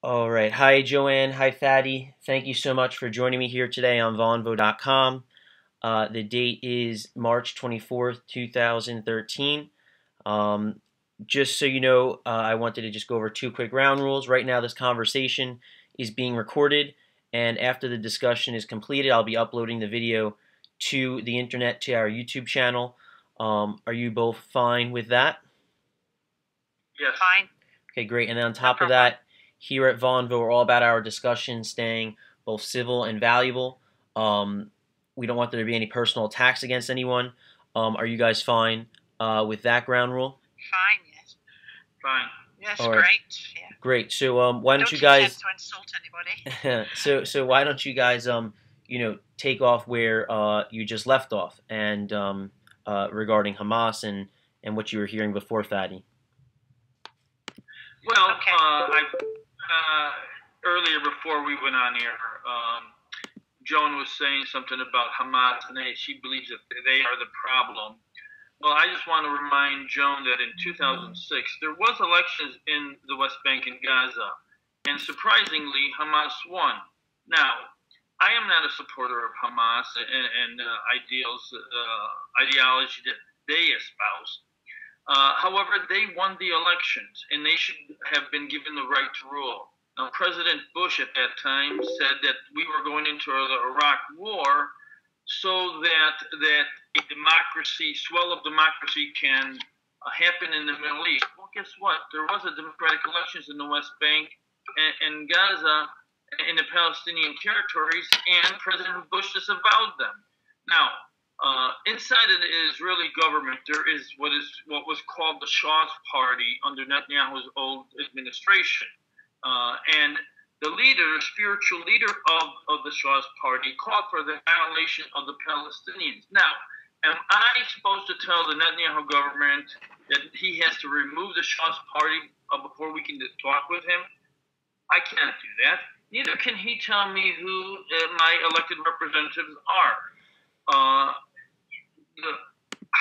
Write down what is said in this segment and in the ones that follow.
All right. Hi, Joanne. Hi, Fatty. Thank you so much for joining me here today on Vonvo.com. The date is March 24th, 2013. Um, just so you know, I wanted to just go over two quick ground rules. Right now, this conversation is being recorded, and after the discussion is completed, I'll be uploading the video to the internet, to our YouTube channel. Are you both fine with that? Yes. Fine. Okay, great. And then on top of that, here at Vonvo, we're all about our discussion staying both civil and valuable. We don't want there to be any personal attacks against anyone. Are you guys fine with that ground rule? Fine, yes. Fine. Yes, All right. great. Yeah. Great. So why don't you Don't guys? intend to insult anybody. So why don't you guys take off where you just left off, and regarding Hamas and what you were hearing before, Fatty. Well, Okay. Earlier before we went on here, Joan was saying something about Hamas, and she believes that they are the problem. Well, I just want to remind Joan that in 2006, there was elections in the West Bank and Gaza, and surprisingly, Hamas won. Now, I am not a supporter of Hamas and ideology that they espouse. However, they won the elections, and they should have been given the right to rule. Now, President Bush at that time said that we were going into the Iraq War so that a swell of democracy can happen in the Middle East. Well, guess what? There was a democratic elections in the West Bank and Gaza, in the Palestinian territories, and President Bush disavowed them. Now, inside of the Israeli government, there is what was called the Shah's Party under Netanyahu's old administration, and the spiritual leader of the Shah's Party, called for the annihilation of the Palestinians. Now, am I supposed to tell the Netanyahu government that he has to remove the Shah's Party before we can talk with him? I can't do that. Neither can he tell me who my elected representatives are.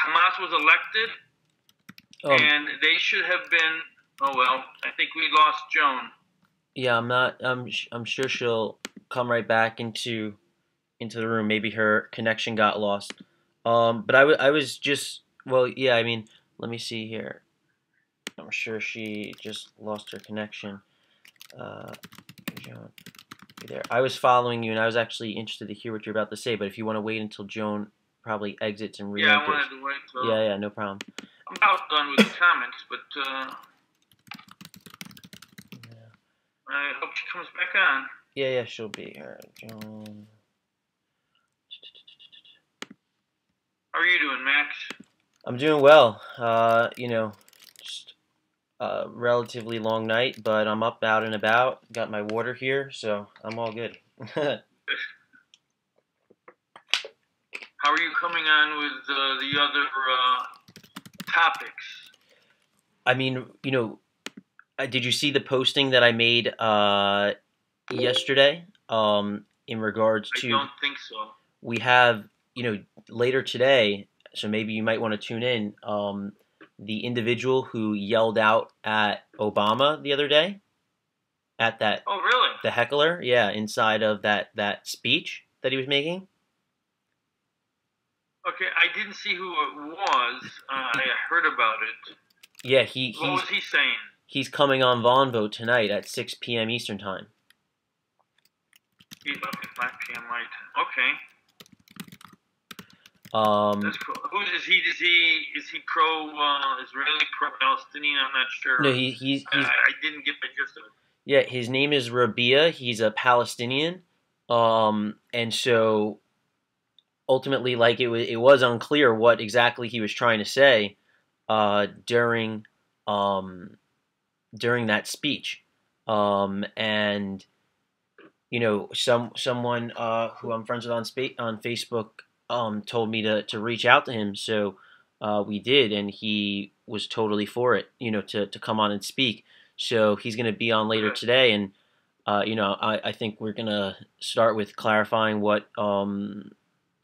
Hamas was elected, and they should have been. Oh well, I think we lost Joan. Yeah, I'm sure she'll come right back into the room. Maybe her connection got lost. But I was just, well, yeah. I mean, let me see here. I'm sure she just lost her connection. Joan, there. I was following you, and I was actually interested to hear what you're about to say. But if you want to wait until Joan probably exits and re-enters. Yeah, I wanted to wait till. Yeah, no problem. I'm about done with the comments, but I hope she comes back on. Yeah, she'll be here. Joan. How are you doing, Max? I'm doing well. Just a relatively long night, but I'm up, out and about. Got my water here, so I'm all good. How are you coming on with the other topics? I mean, did you see the posting that I made yesterday? In regards to, I don't think so. We have, later today, so maybe you might want to tune in. The individual who yelled out at Obama the other day, at that. Oh, really? The heckler, yeah, inside of that speech that he was making. Okay, I didn't see who it was. I heard about it. Yeah, what was he saying? He's coming on Vonvo tonight at 6 p.m. Eastern Time. Okay, 5 p.m. my time. Okay. That's cool. Who is he? Is he pro-Israeli, pro-Palestinian? I'm not sure. No, he's I didn't get the gist of it. Yeah, his name is Rabia. He's a Palestinian. And so ultimately, like, it was unclear what exactly he was trying to say during that speech. And someone who I'm friends with on Facebook told me to reach out to him, so we did, and he was totally for it, to come on and speak. So he's going to be on later today, and I think we're going to start with clarifying what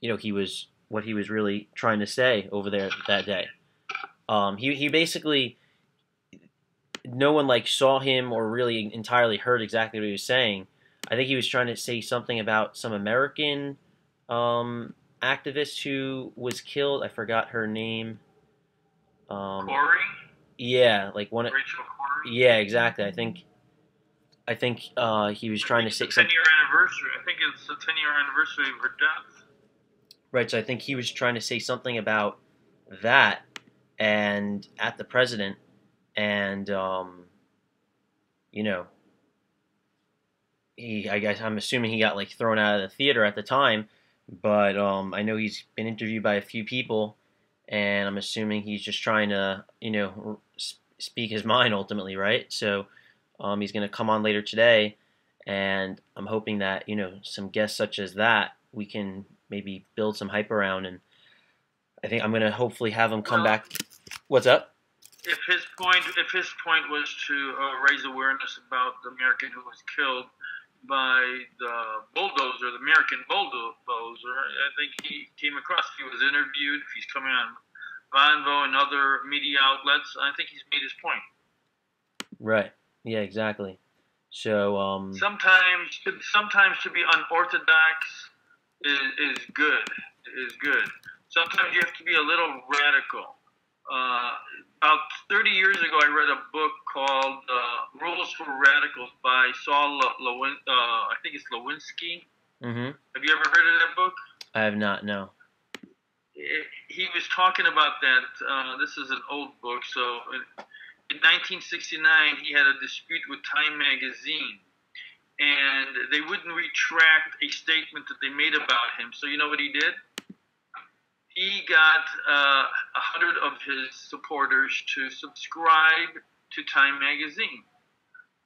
he was really trying to say over there that day. He basically, no one like saw him or really entirely heard exactly what he was saying. I think he was trying to say something about some American activist who was killed. I forgot her name. Corey? Yeah, like one. Rachel Corey? Yeah, exactly. I think he was trying to say something. 10-year anniversary. I think it's the 10-year anniversary of her death. Right, so I think he was trying to say something about that and at the president, and you know, I guess I'm assuming he got like thrown out of the theater at the time, but I know he's been interviewed by a few people, and I'm assuming he's just trying to speak his mind ultimately, right? So he's going to come on later today, and I'm hoping that some guests such as that we can maybe build some hype around, and I think I'm going to hopefully have him come back. What's up? If his point was to raise awareness about the American who was killed by the bulldozer, the American bulldozer, I think he came across. He was interviewed. If he's coming on Vonvo and other media outlets, I think he's made his point. Right. Yeah. Exactly. So sometimes to be unorthodox is good. Sometimes you have to be a little radical. About 30 years ago, I read a book called Rules for Radicals by Saul I think it's Lewinsky. Mm-hmm. Have you ever heard of that book? I have not, no. He was talking about that. This is an old book. So in 1969, he had a dispute with Time magazine, and they wouldn't retract a statement that they made about him. So you know what he did? He got 100 of his supporters to subscribe to Time magazine.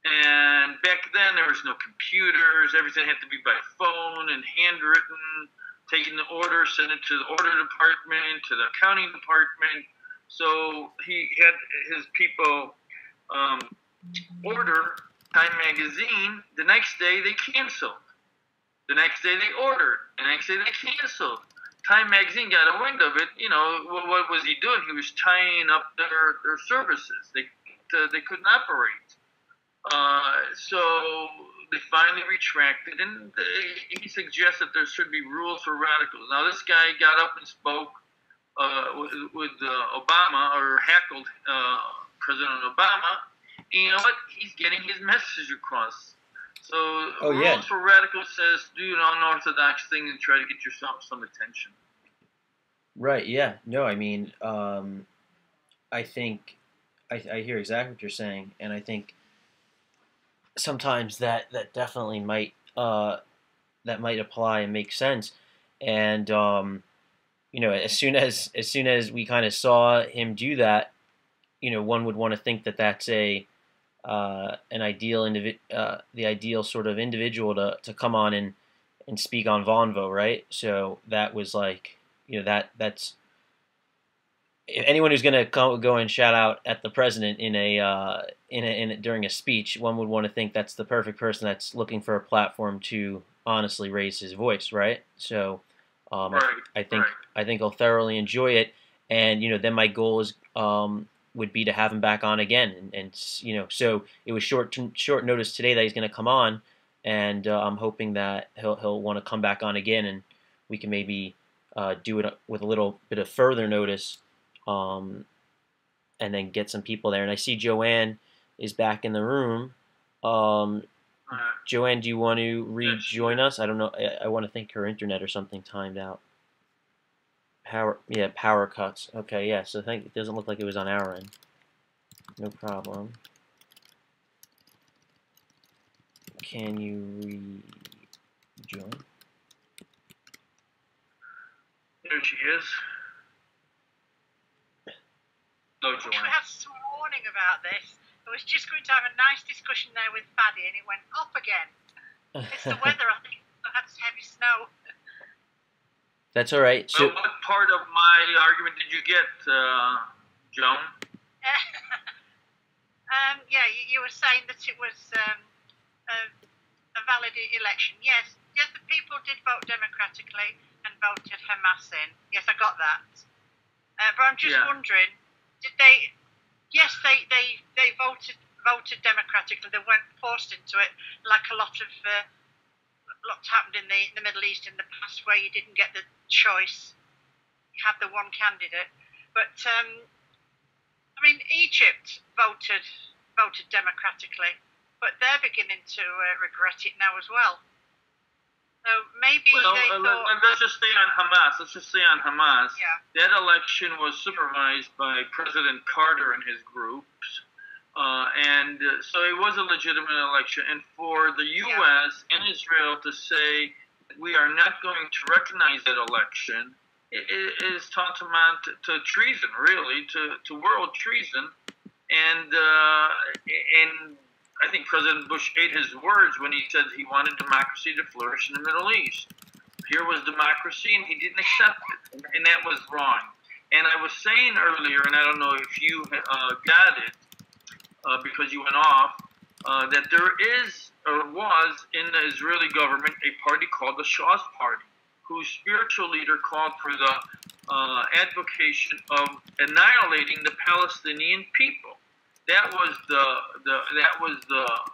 And back then, there was no computers. Everything had to be by phone and handwritten, taking the order, send it to the order department, to the accounting department. So he had his people order Time magazine. The next day, they canceled. The next day, they ordered. The next day, they canceled. Time magazine got a wind of it. What was he doing? He was tying up their services. They couldn't operate. So they finally retracted, and he suggested there should be rules for radicals. Now this guy got up and spoke with Obama, or heckled President Obama. And you know what? He's getting his message across. So rules for radicals says do an unorthodox thing and try to get yourself some attention. Right. Yeah. No. I mean, I think I hear exactly what you're saying, and I think sometimes that definitely might apply and make sense. And as soon as we kind of saw him do that, one would want to think that that's an ideal the ideal sort of individual to come on and speak on Vonvo, right? So that was like, that's anyone who's going to go and shout out at the president during a speech, one would want to think that's the perfect person that's looking for a platform to honestly raise his voice, right? So I think he'll thoroughly enjoy it, and then my goal is would be to have him back on again, and so it was short notice today that he's going to come on, and I'm hoping that he'll want to come back on again, and we can maybe do it with a little bit of further notice, and then get some people there. And I see Joanne is back in the room. Joanne, do you want to rejoin us? I don't know. I want to think her internet or something timed out. Power cuts. Okay, yeah. So it doesn't look like it was on our end. No problem. Can you rejoin? There she is. No, Joanne. We had some warning about this. I was just going to have a nice discussion there with Paddy, and it went off again. It's the weather, I think. I had heavy snow. That's all right. So, what part of my argument did you get, Joan? You were saying that it was a valid election. Yes, the people did vote democratically and voted Hamas in. Yes, I got that. But I'm just wondering, did they? Yes, they voted voted democratically. They weren't forced into it like a lot of what's happened in the Middle East in the past, where you didn't get the choice. You had the one candidate. But I mean, Egypt voted democratically, but they're beginning to regret it now as well. So maybe they thought. Let's just stay on Hamas. Yeah. That election was supervised by President Carter and his groups, and so it was a legitimate election. And for the U.S. and Israel to say we are not going to recognize that election, it is tantamount to treason, really, to world treason. And I think President Bush ate his words when he said he wanted democracy to flourish in the Middle East. Here was democracy, and he didn't accept it, and that was wrong. And I was saying earlier, and I don't know if you got it because you went off, that there is or was in the Israeli government a party called the Shah's Party, whose spiritual leader called for the advocation of annihilating the Palestinian people. That was the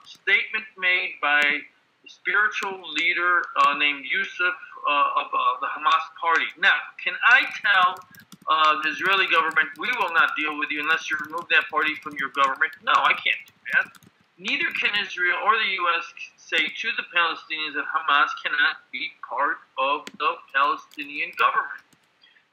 statement made by the spiritual leader named Yusuf of the Hamas party. Now, can I tell the Israeli government, we will not deal with you unless you remove that party from your government? No, I can't do that. Neither can Israel or the U.S. say to the Palestinians that Hamas cannot be part of the Palestinian government.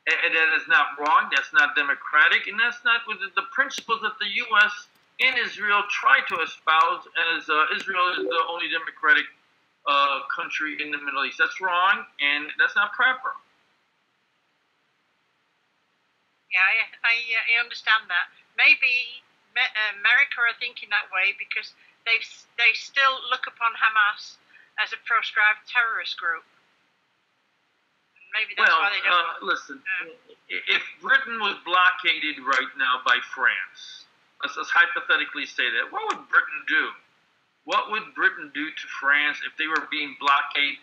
And that is not wrong, that's not democratic, and that's not with the principles that the U.S. and Israel try to espouse, as Israel is the only democratic country in the Middle East. That's wrong, and that's not proper. Yeah, I understand that. Maybe America are thinking that way because they still look upon Hamas as a proscribed terrorist group. Maybe that's why they don't. Listen, if Britain was blockaded right now by France, let's hypothetically say that, what would Britain do? What would Britain do to France if they were being blockaded?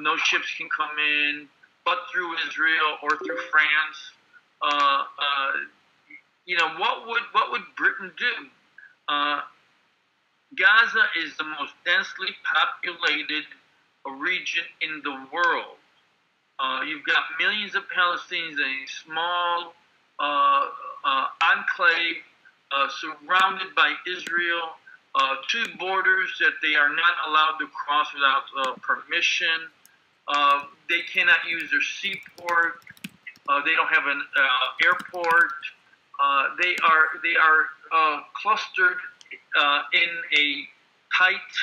No ships can come in, but through Israel or through France. What would Britain do? Gaza is the most densely populated region in the world. You've got millions of Palestinians in a small enclave surrounded by Israel, two borders that they are not allowed to cross without permission. They cannot use their seaport. They don't have an airport. They are clustered in a tight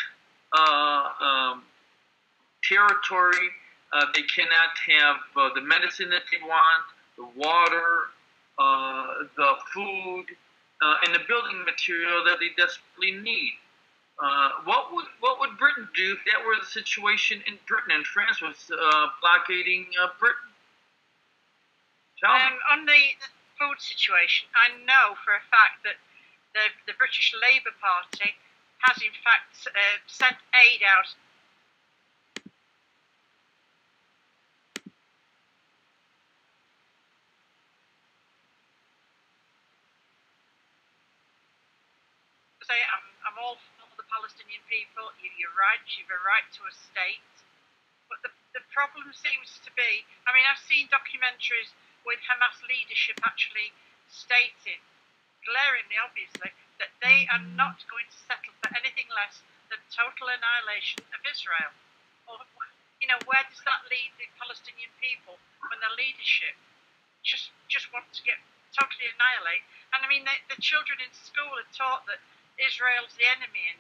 territory. They cannot have the medicine that they want, the water, the food, and the building material that they desperately need. What would Britain do if that were the situation in Britain and France was blockading Britain? On the food situation, I know for a fact that the British Labour Party has in fact sent aid out. Say I'm all for the Palestinian people. You're right. You've a right to a state. But the problem seems to be, I mean, I've seen documentaries with Hamas leadership actually stating, glaringly obviously, that they are not going to settle for anything less than total annihilation of Israel. Or, where does that leave the Palestinian people when the leadership just want to get totally annihilate? And I mean, the children in school are taught that Israel's the enemy, and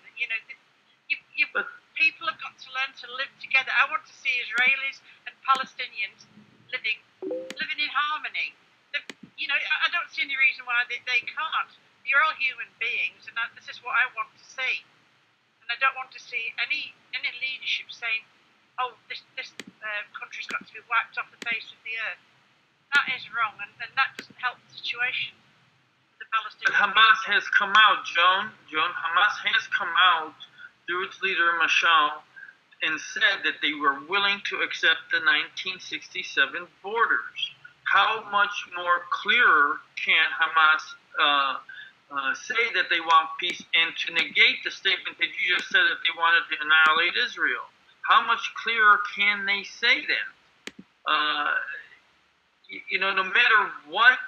people have got to learn to live together. I want to see Israelis and Palestinians living in harmony. I don't see any reason why they can't. You're all human beings, and this is what I want to see. And I don't want to see any leadership saying, "Oh, this country's got to be wiped off the face of the earth." That is wrong, and that doesn't help the situation. But Hamas has come out, Joan. Hamas has come out through its leader, Mashal, and said that they were willing to accept the 1967 borders. How much more clearer can Hamas say that they want peace and to negate the statement that you just said that they wanted to annihilate Israel. How much clearer can they say that? No matter what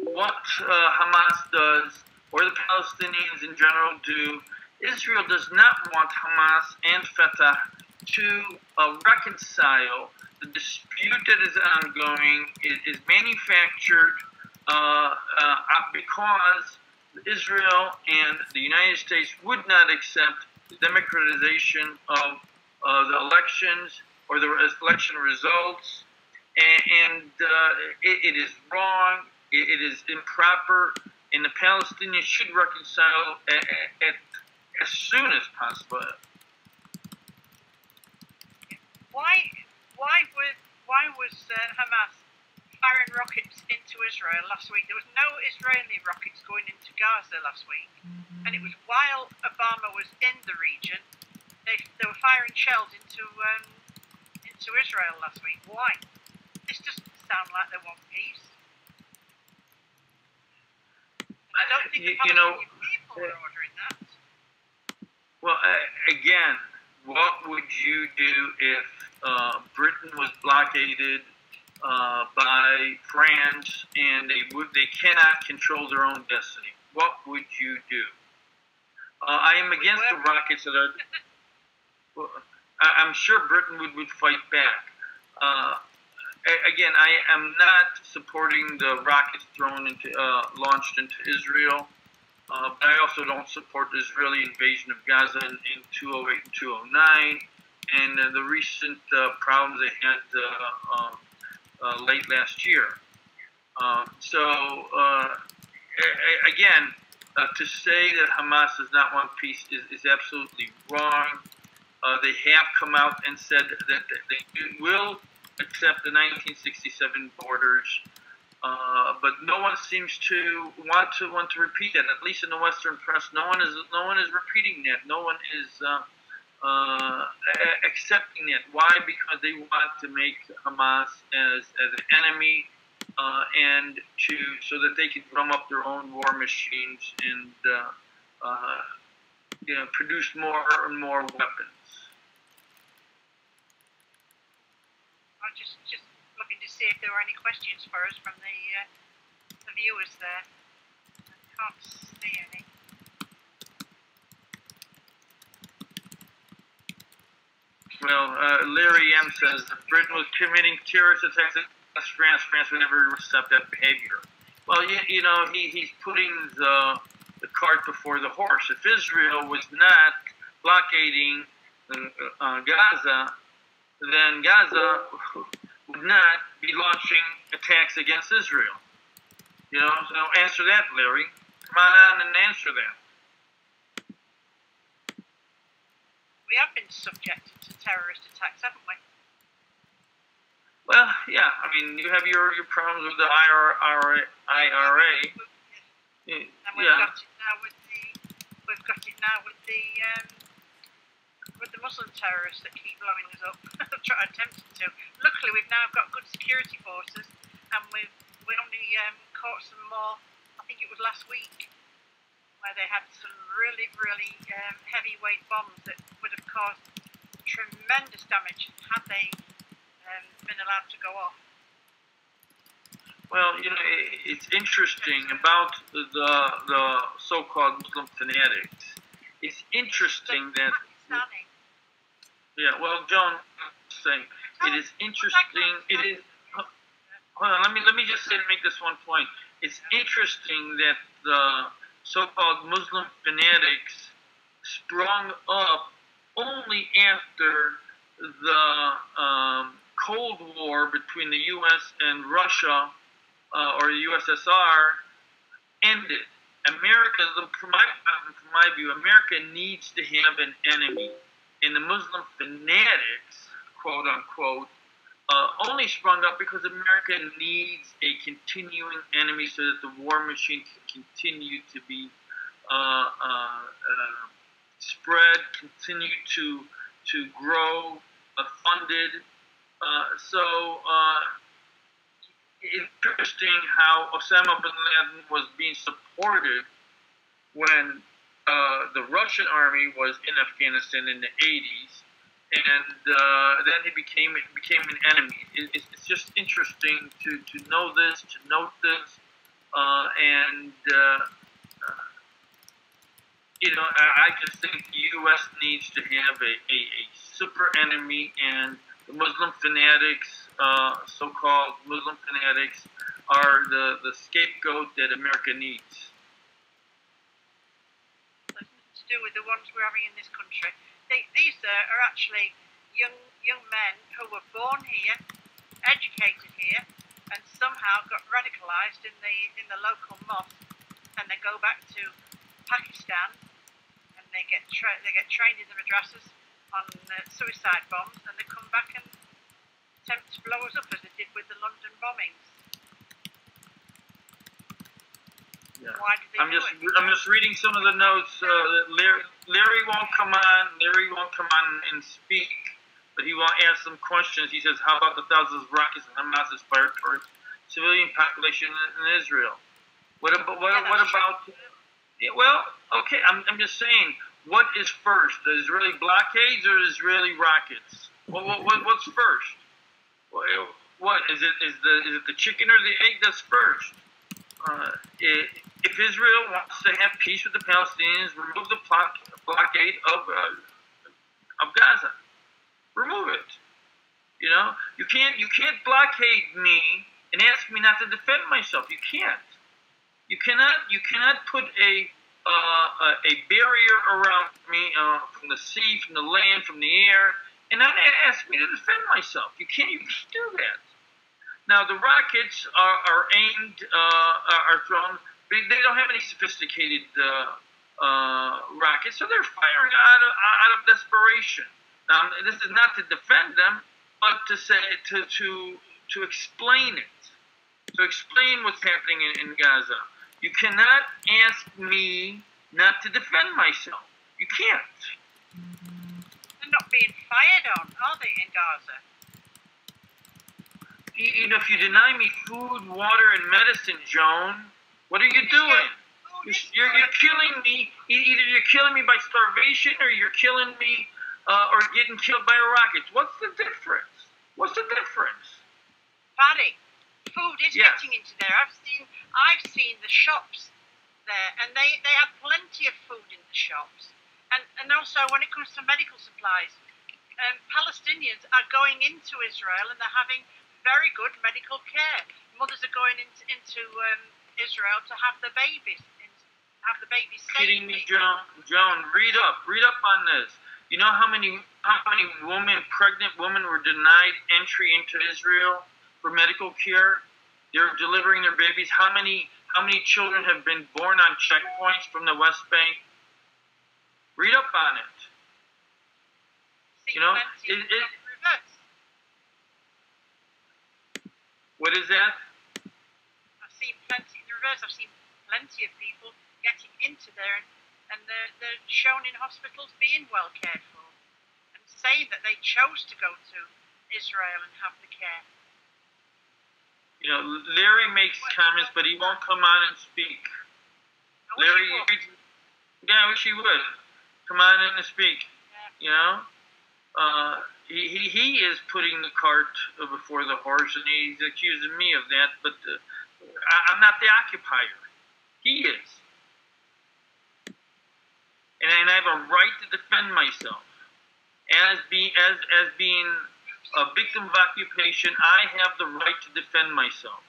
Hamas does or the Palestinians in general do, Israel does not want Hamas and Fatah to reconcile. The dispute that is ongoing is manufactured because Israel and the United States would not accept the democratization of the elections or the election results, and it is wrong, it is improper, and the Palestinians should reconcile as soon as possible. Why was Hamas firing rockets into Israel last week? There was no Israeli rockets going into Gaza last week, and it was while Obama was in the region. They were firing shells into Israel last week. Why? This doesn't sound like they want peace. I don't think the Palestinian people are ordering that. Well, again, what would you do if Britain was blockaded by France and they cannot control their own destiny? What would you do? I am against the rockets that are. Well, I'm sure Britain would fight back. Again, I am not supporting the rockets launched into Israel, but I also don't support the Israeli invasion of Gaza in 2008 and 2009, and the recent problems they had late last year. Again, to say that Hamas does not want peace is absolutely wrong. They have come out and said that they will accept the 1967 borders, but no one seems to want to repeat that. At least in the Western press, no one is repeating that. No one is accepting that. Why? Because they want to make Hamas as an enemy, and so that they can drum up their own war machines and produce more and more weapons. I'm just looking to see if there were any questions for us from the viewers there. I can't see any. Well, Larry M says that Britain was committing terrorist attacks against France. France would never accept that behavior. Well, he's putting the cart before the horse. If Israel was not blockading Gaza, then Gaza would not be launching attacks against Israel. So answer that, Larry. Come on and answer that. We have been subjected to terrorist attacks, haven't we? Well, yeah. I mean, you have your problems with the IRA. And we've got it now with the Muslim terrorists that keep blowing us up, attempting to. Luckily, we've now got good security forces, and we only caught some more. I think it was last week, where they had some really, really heavyweight bombs that would have caused tremendous damage had they been allowed to go off. Well, it's interesting about the so-called Muslim fanatics. It's interesting that. Yeah, well, John, saying it is interesting. It is. Hold on, let me just make this one point. It's interesting that the so-called Muslim fanatics sprung up only after the Cold War between the U.S. and Russia, or the USSR, ended. America, from my view, America needs to have an enemy. And the Muslim fanatics, quote unquote, only sprung up because America needs a continuing enemy so that the war machine can continue to be spread, continue to grow, funded. Interesting how Osama bin Laden was being supported when the Russian army was in Afghanistan in the 80s, and then he became an enemy. It's just interesting to know this, to note this, and I just think the U.S. needs to have a super enemy, and the Muslim fanatics, so-called Muslim fanatics, are the scapegoat that America needs. To do with the ones we're having in this country. These are actually young men who were born here, educated here, and somehow got radicalized in the local mosque, and they go back to Pakistan, and they get trained in the madrasas on suicide bombs, and they come back and attempt to blow us up as they did with the London bombings. Yeah. Why did they I'm just reading some of the notes. Larry won't come on. Larry won't come on and speak, but he will ask some questions. He says, "How about the thousands of rockets that Hamas has fired towards civilian population in Israel? What about? Yeah, well, okay. I'm just saying. What is first? The Israeli blockades or Israeli rockets? What's first? What is it? Is it the chicken or the egg that's first? If Israel wants to have peace with the Palestinians, remove the blockade of Gaza. Remove it. You can't blockade me and ask me not to defend myself. You can't. You cannot put a barrier around me from the sea, from the land, from the air, and not ask me to defend myself. You can't do that. Now, the rockets are aimed, are thrown. They don't have any sophisticated rockets, so they're firing out of desperation. Now, this is not to defend them, but to explain it, to explain what's happening in Gaza. You cannot ask me not to defend myself. You can't. They're not being fired on, are they, in Gaza? If you deny me food, water, and medicine, Joan, what are you doing? You're killing me. Either you're killing me by starvation, or you're killing me, or getting killed by a rocket. What's the difference? What's the difference? Paddy, food is getting into there. I've seen the shops there, and they have plenty of food in the shops. And also, when it comes to medical supplies, Palestinians are going into Israel, and they're having very good medical care. Mothers are going into Israel to have the babies, Kidding me, Joan, read up on this. You know how many pregnant women were denied entry into Israel for medical care? They're delivering their babies. How many children have been born on checkpoints from the West Bank? Read up on it. What is that? I've seen plenty in reverse. I've seen plenty of people getting into there, and they're shown in hospitals being well cared for, and saying that they chose to go to Israel and have the care. Larry makes comments, but he won't come on and speak. Larry, I wish he would come on in and speak. Yeah. He is putting the cart before the horse, and he's accusing me of that. But I'm not the occupier. He is, and I have a right to defend myself. As being a victim of occupation, I have the right to defend myself.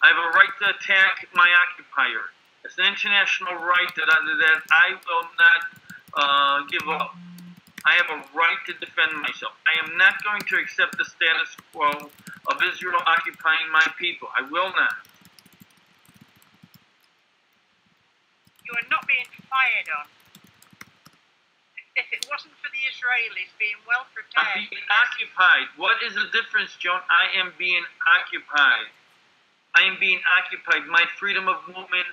I have a right to attack my occupier. It's an international right that I will not give up. I have a right to defend myself. I am not going to accept the status quo of Israel occupying my people. I will not. You are not being fired on. If it wasn't for the Israelis being well prepared... I'm being occupied. What is the difference, Joan? I am being occupied. I am being occupied. My freedom of movement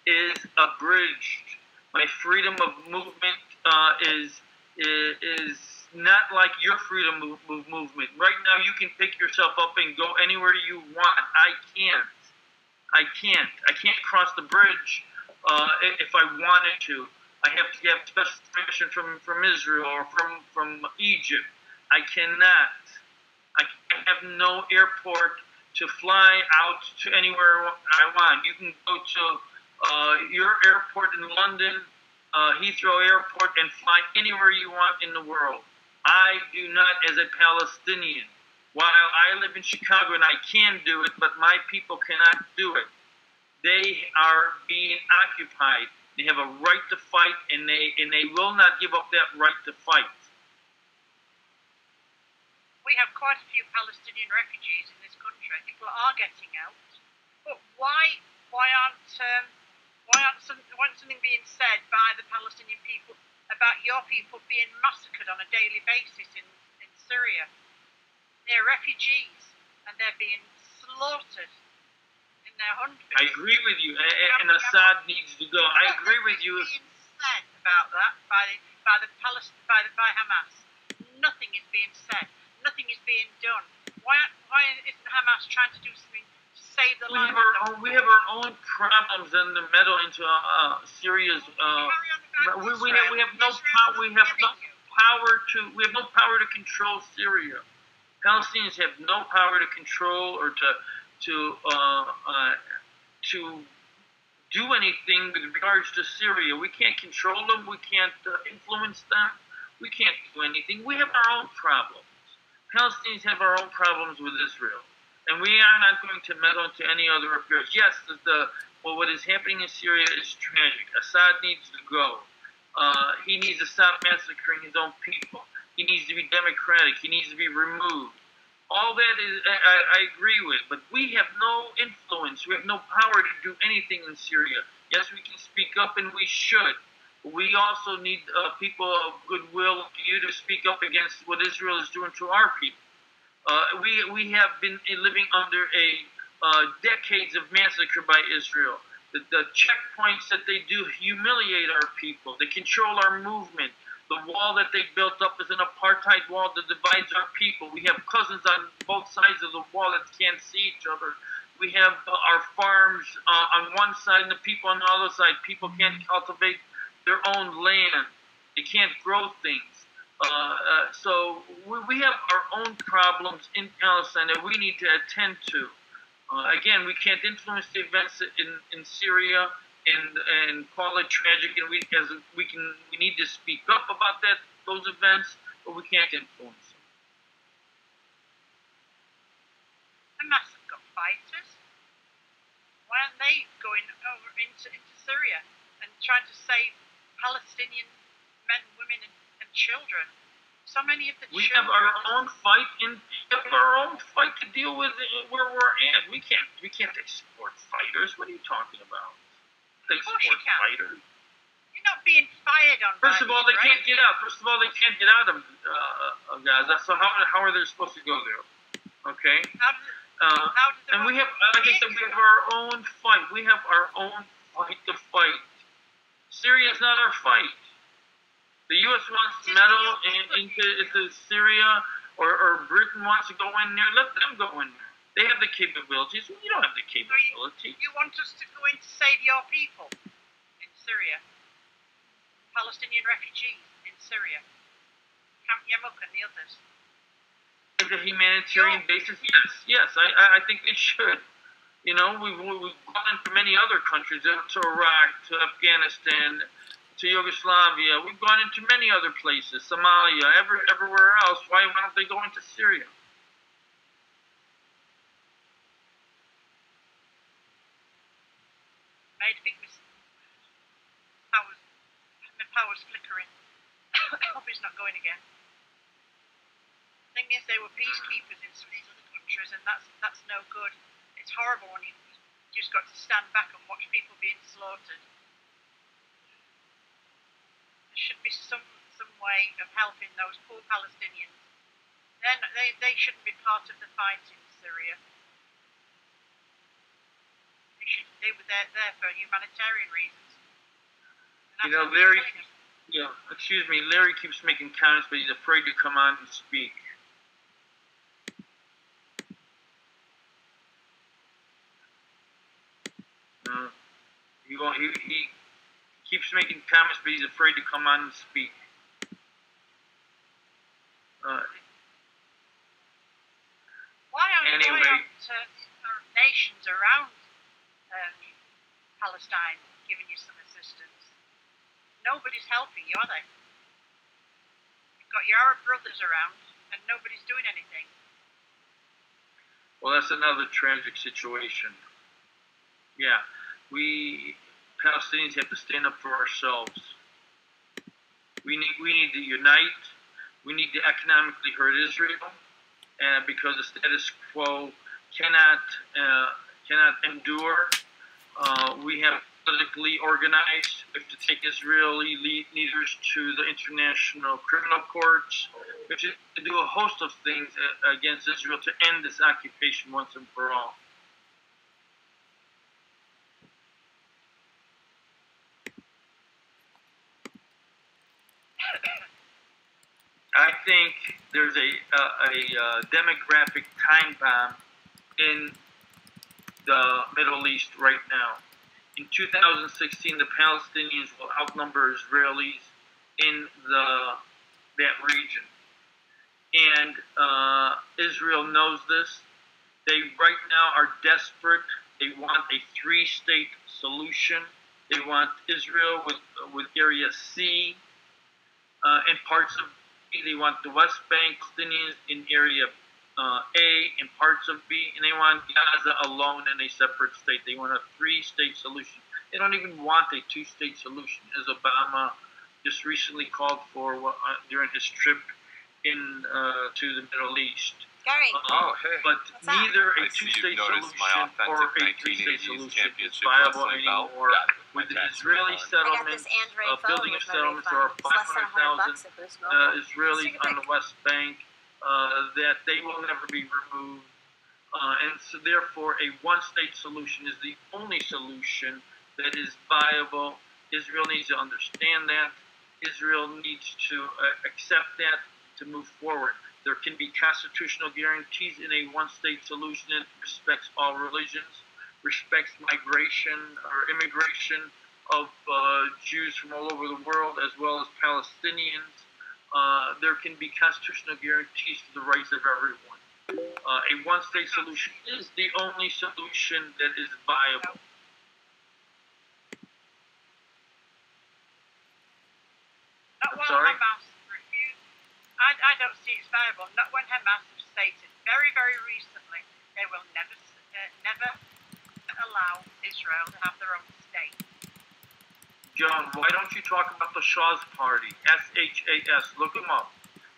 is abridged. My freedom of movement is not like your freedom of movement. Right now, you can pick yourself up and go anywhere you want. I can't. I can't cross the bridge if I wanted to. I have to get special permission from Israel or from Egypt. I cannot. I have no airport to fly out to anywhere I want. You can go to your airport in London, Heathrow Airport, and fly anywhere you want in the world. I do not, as a Palestinian. While I live in Chicago and I can do it, but my people cannot do it. They are being occupied. They have a right to fight, and they will not give up that right to fight. We have quite a few Palestinian refugees in this country. People are getting out, but why aren't something being said by the Palestinian people about your people being massacred on a daily basis in Syria? They're refugees and they're being slaughtered in their hundreds. I agree with you, and Assad needs to go. I agree with you. Nothing is being said about that by Hamas. Nothing is being said. Nothing is being done. Why isn't Hamas trying to do something to save the lives? We have our own problems in the middle into Syria's. We have no power. We have no power to control Syria. Palestinians have no power to control or to do anything with regards to Syria. We can't control them. We can't influence them. We can't do anything. We have our own problems. Palestinians have our own problems with Israel, and we are not going to meddle into any other affairs. Yes, what is happening in Syria is tragic. Assad needs to go. He needs to stop massacring his own people. He needs to be democratic. He needs to be removed. All that is, I agree with, but we have no influence. We have no power to do anything in Syria. Yes, we can speak up, and we should. We also need people of goodwill to you to speak up against what Israel is doing to our people. We have been living under decades of massacre by Israel. The checkpoints that they do humiliate our people. They control our movement. The wall that they built up is an apartheid wall that divides our people. We have cousins on both sides of the wall that can't see each other. We have our farms on one side and the people on the other side. People can't cultivate their own land. They can't grow things. So we have our own problems in Palestine that we need to attend to. Again, we can't influence the events in Syria and call it tragic, and we need to speak up about those events, but we can't influence them. Hamas have got fighters. Why aren't they going over into Syria and trying to save Palestinian men, women, and children? So many of the we have our own fight to deal with where we're at. We can't export fighters. What are you talking about? They export fighters. You're not being fired on. First of all, they can't get out. Of Gaza. So how are they supposed to go there? Okay. And we have, like I said, we have our own fight. We have our own fight to fight. Syria is not our fight. The U.S. wants to meddle into Syria, or Britain wants to go in there. Let them go in there. They have the capabilities. We don't have the capability. You want us to go in to save your people in Syria? Palestinian refugees in Syria? Camp Yarmouk and the others? As a humanitarian basis, yes. I think they should. You know, we've gone into many other countries, to Iraq, to Afghanistan, to Yugoslavia. We've gone into many other places, Somalia, everywhere else. Why don't they go into Syria? Made a big mistake. My power's flickering. I hope it's not going again. The thing is, they were peacekeepers in some of these other countries, and that's no good. It's horrible when you just got to stand back and watch people being slaughtered. There should be some way of helping those poor Palestinians. They shouldn't be part of the fight in Syria. They were there for humanitarian reasons. You know, Larry. Yeah, excuse me. Larry keeps making comments, but he's afraid to come on and speak. He keeps making comments, but he's afraid to come on and speak. Why aren't nations around Palestine giving you some assistance? Nobody's helping you, are they? You've got your Arab brothers around, and nobody's doing anything. Well, that's another tragic situation. Yeah, we Palestinians have to stand up for ourselves. We need to unite. We need to economically hurt Israel, because the status quo cannot endure. We have politically organized. We have to take Israeli leaders to the International Criminal Courts. We have to do a host of things against Israel to end this occupation once and for all. I think there's a demographic time bomb in the Middle East right now. In 2016, the Palestinians will outnumber Israelis in that region, and Israel knows this. They right now are desperate. They want a three-state solution. They want Israel with Area C and parts of B. They want the West Bank Palestinians in Area A and parts of B, and they want Gaza alone in a separate state. They want a three-state solution. They don't even want a two-state solution, as Obama just recently called for during his trip to the Middle East. Gary. But neither a two-state solution or a three-state solution is viable anymore. With the Israeli settlements, building of settlements, there are 500,000 Israelis on the West Bank that they will never be removed. And so therefore, a one-state solution is the only solution that is viable. Israel needs to understand that. Israel needs to accept that to move forward. There can be constitutional guarantees in a one-state solution that respects all religions, respects migration or immigration of Jews from all over the world, as well as Palestinians. There can be constitutional guarantees for the rights of everyone. A one-state solution is the only solution that is viable. Hamas refused. I don't see it's viable. Not when Hamas have stated very, very recently they will never allow Israel to have their own state. John, why don't you talk about the Shah's Party, SHAS? Look them up.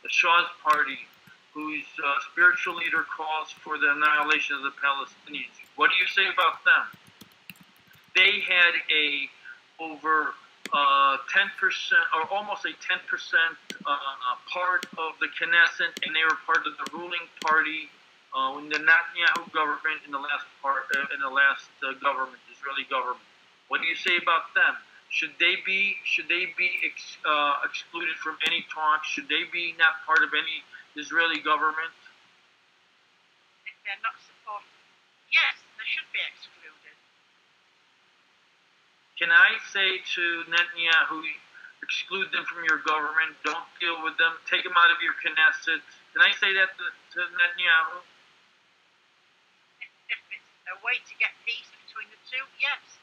The Shah's Party, whose spiritual leader calls for the annihilation of the Palestinians. What do you say about them? They had over 10% or almost a 10% part of the Knesset, and they were part of the ruling party in the Netanyahu government in the last government, Israeli government. What do you say about them? Should they be excluded from any talks? Should they be not part of any Israeli government? If they're not supported, yes, they should be excluded. Can I say to Netanyahu, exclude them from your government, don't deal with them, take them out of your Knesset? Can I say that to Netanyahu? If it's a way to get peace between the two, yes.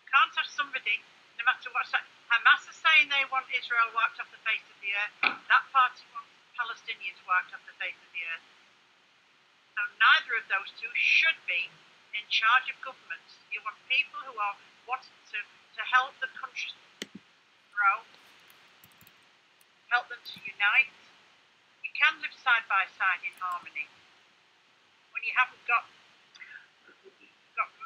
You can't have somebody, no matter what. Hamas is saying they want Israel wiped off the face of the earth. That party wants Palestinians wiped off the face of the earth. So neither of those two should be in charge of governments. You want people who are wanting to help the countries grow, help them to unite. You can live side by side in harmony when you haven't got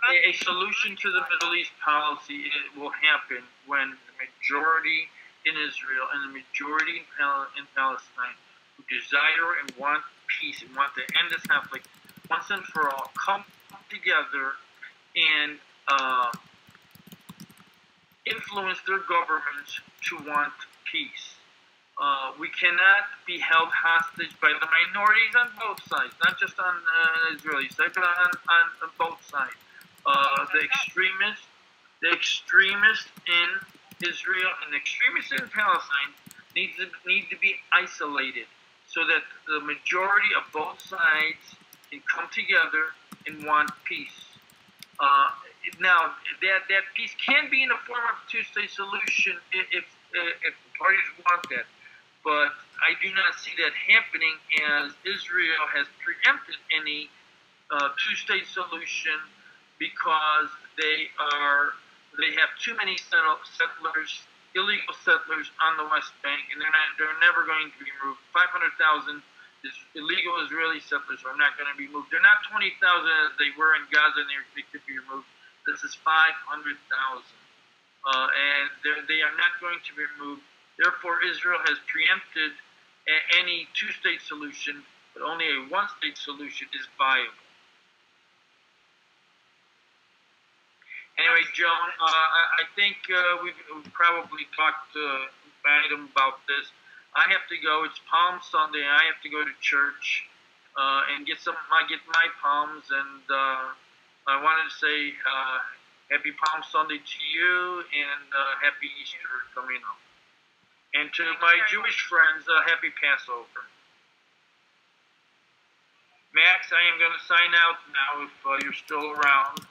a solution to the Middle East policy. It will happen when the majority in Israel and the majority in Palestine who desire and want peace and want to end this conflict once and for all come together and influence their governments to want peace. We cannot be held hostage by the minorities on both sides, not just on the Israeli side, but on both sides. The extremists The extremists in Israel and the extremists in Palestine need to be isolated so that the majority of both sides can come together and want peace. Now, that peace can be in the form of a two-state solution if parties want that. But I do not see that happening, as Israel has preempted any two-state solution because they have too many settlers, illegal settlers on the West Bank, and they're never going to be moved. 500,000 illegal Israeli settlers are not going to be moved. They're not 20,000 as they were in Gaza, and they could be removed. This is 500,000, and they are not going to be removed. Therefore, Israel has preempted any two-state solution, but only a one-state solution is viable. Anyway, Joan, I think we've probably talked item about this. I have to go. It's Palm Sunday. I have to go to church and get my palms. And I wanted to say happy Palm Sunday to you, and happy Easter coming up. And to my Jewish friends, happy Passover. Max, I am going to sign out now if you're still around.